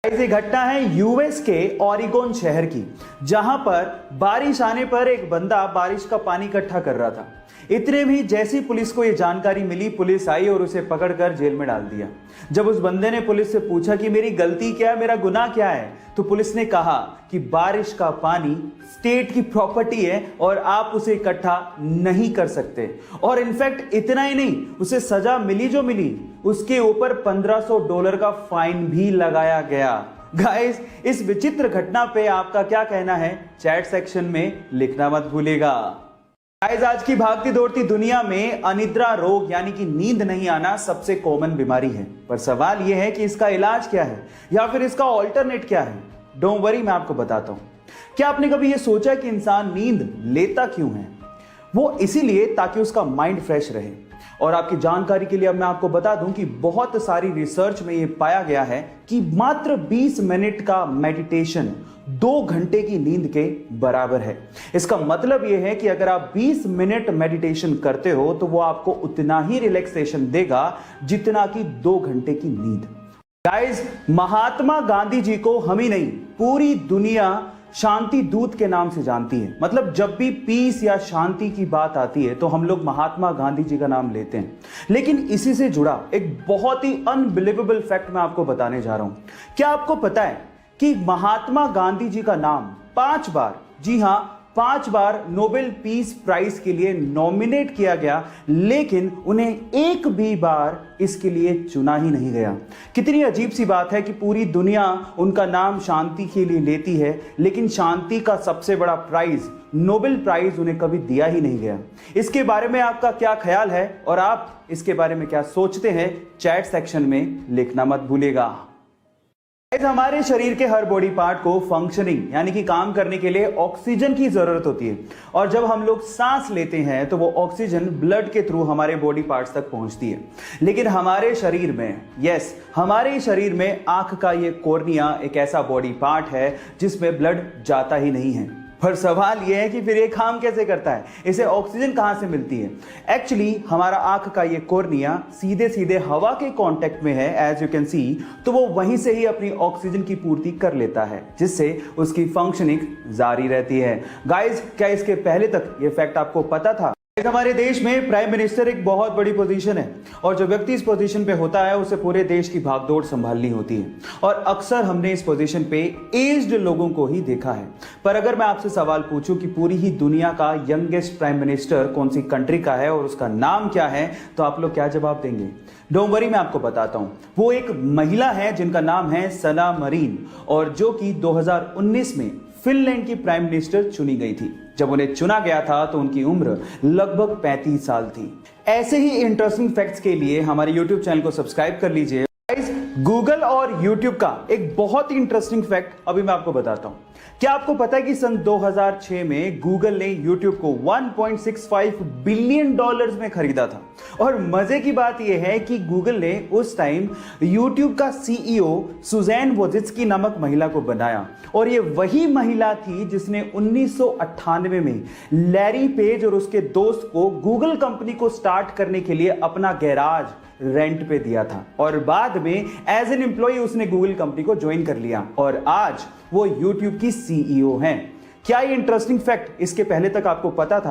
ये घटना है यूएस के ओरेगोन शहर की, जहां पर बारिश आने पर एक बंदा बारिश का पानी इकट्ठा कर रहा था। इतने में ही जैसी पुलिस को यह जानकारी मिली, पुलिस आई और उसे पकड़कर जेल में डाल दिया। जब उस बंदे ने पुलिस से पूछा कि मेरी गलती क्या है, मेरा गुनाह क्या है, तो पुलिस ने कहा कि बारिश का पानी स्टेट की प्रॉपर्टी है और आप उसे इकट्ठा नहीं कर सकते। और इनफैक्ट इतना ही नहीं, उसे सजा मिली जो मिली, उसके ऊपर $1500 का फाइन भी लगाया गया। गाइस, इस विचित्र घटना पे आपका क्या कहना है, चैट सेक्शन में लिखना मत भूलिएगा। गाइस, आज की भागती दौड़ती दुनिया में अनिद्रा रोग यानी कि नींद नहीं आना सबसे कॉमन बीमारी है। पर सवाल यह है कि इसका इलाज क्या है या फिर इसका ऑल्टरनेट क्या है। डोंट वरी, मैं आपको बताता हूं। क्या आपने कभी यह सोचा कि इंसान नींद लेता क्यों है? वो इसीलिए ताकि उसका माइंड फ्रेश रहे। और आपकी जानकारी के लिए अब मैं आपको बता दूं कि बहुत सारी रिसर्च में यह पाया गया है कि मात्र 20 मिनट का मेडिटेशन 2 घंटे की नींद के बराबर है। इसका मतलब यह है कि अगर आप 20 मिनट मेडिटेशन करते हो तो वो आपको उतना ही रिलैक्सेशन देगा जितना कि 2 घंटे की नींद। गाइस, महात्मा गांधी जी को हम ही नहीं, पूरी दुनिया शांति दूत के नाम से जानती है। मतलब जब भी पीस या शांति की बात आती है तो हम लोग महात्मा गांधी जी का नाम लेते हैं। लेकिन इसी से जुड़ा एक बहुत ही अनबिलीवेबल फैक्ट मैं आपको बताने जा रहा हूं। क्या आपको पता है कि महात्मा गांधी जी का नाम 5 बार, जी हां 5 बार नोबेल पीस प्राइज के लिए नॉमिनेट किया गया, लेकिन उन्हें एक भी बार इसके लिए चुना ही नहीं गया। कितनी अजीब सी बात है कि पूरी दुनिया उनका नाम शांति के लिए लेती है, लेकिन शांति का सबसे बड़ा प्राइज, नोबेल प्राइज, उन्हें कभी दिया ही नहीं गया। इसके बारे में आपका क्या ख्याल है और आप इसके बारे में क्या सोचते हैं, चैट सेक्शन में लिखना मत भूलिएगा। हमारे शरीर के हर बॉडी पार्ट को फंक्शनिंग यानी कि काम करने के लिए ऑक्सीजन की जरूरत होती है। और जब हम लोग सांस लेते हैं तो वो ऑक्सीजन ब्लड के थ्रू हमारे बॉडी पार्ट्स तक पहुंचती है। लेकिन हमारे शरीर में, हमारे शरीर में आंख का ये कॉर्निया एक ऐसा बॉडी पार्ट है जिसमें ब्लड जाता ही नहीं है। पर सवाल यह है कि फिर ये काम कैसे करता है, इसे ऑक्सीजन कहां से मिलती है? एक्चुअली हमारा आंख का ये कॉर्निया सीधे सीधे हवा के कांटेक्ट में है, एज यू कैन सी, तो वो वहीं से ही अपनी ऑक्सीजन की पूर्ति कर लेता है, जिससे उसकी फंक्शनिंग जारी रहती है। गाइस, क्या इसके पहले तक ये फैक्ट आपको पता था? हमारे देश में प्राइम मिनिस्टर एक बहुत बड़ी पोजीशन है और जो व्यक्ति इस पोजीशन पे होता है उसे पूरे देश की भागदौड़ संभालनी होती है। और अक्सर हमने इस पोजीशन पे एज्ड लोगों को ही देखा है। पर अगर मैं आपसे सवाल पूछूं कि पूरी ही दुनिया का यंगेस्ट प्राइम मिनिस्टर कौन सी कंट्री का है और उसका नाम क्या है, तो आप लोग क्या जवाब देंगे? डोंट वरी, मैं आपको बताता हूं। वो एक महिला है जिनका नाम है सना मरीन, और जो कि 2019 में फिनलैंड की प्राइम मिनिस्टर चुनी गई थी। जब उन्हें चुना गया था तो उनकी उम्र लगभग 35 साल थी। ऐसे ही इंटरेस्टिंग फैक्ट्स के लिए हमारे YouTube चैनल को सब्सक्राइब कर लीजिए। गूगल और YouTube का एक बहुत ही इंटरेस्टिंग फैक्ट अभी मैं आपको बताता हूं। क्या आपको पता है कि सन 2006 में गूगल ने YouTube को $1.65 बिलियन में खरीदा था? और मजे की बात यह है कि गूगल ने उस टाइम YouTube का CEO सुजैन वोजित्स्की नामक महिला को बनाया, और ये वही महिला थी जिसने 1998 में लैरी पेज और उसके दोस्त को गूगल कंपनी को स्टार्ट करने के लिए अपना गैराज रेंट पे दिया था, और बाद में एज एन एम्प्लॉय उसने गूगल कंपनी को ज्वाइन कर लिया और आज वो YouTube की CEO हैं। क्या ये इंटरेस्टिंग फैक्ट इसके पहले तक आपको पता था?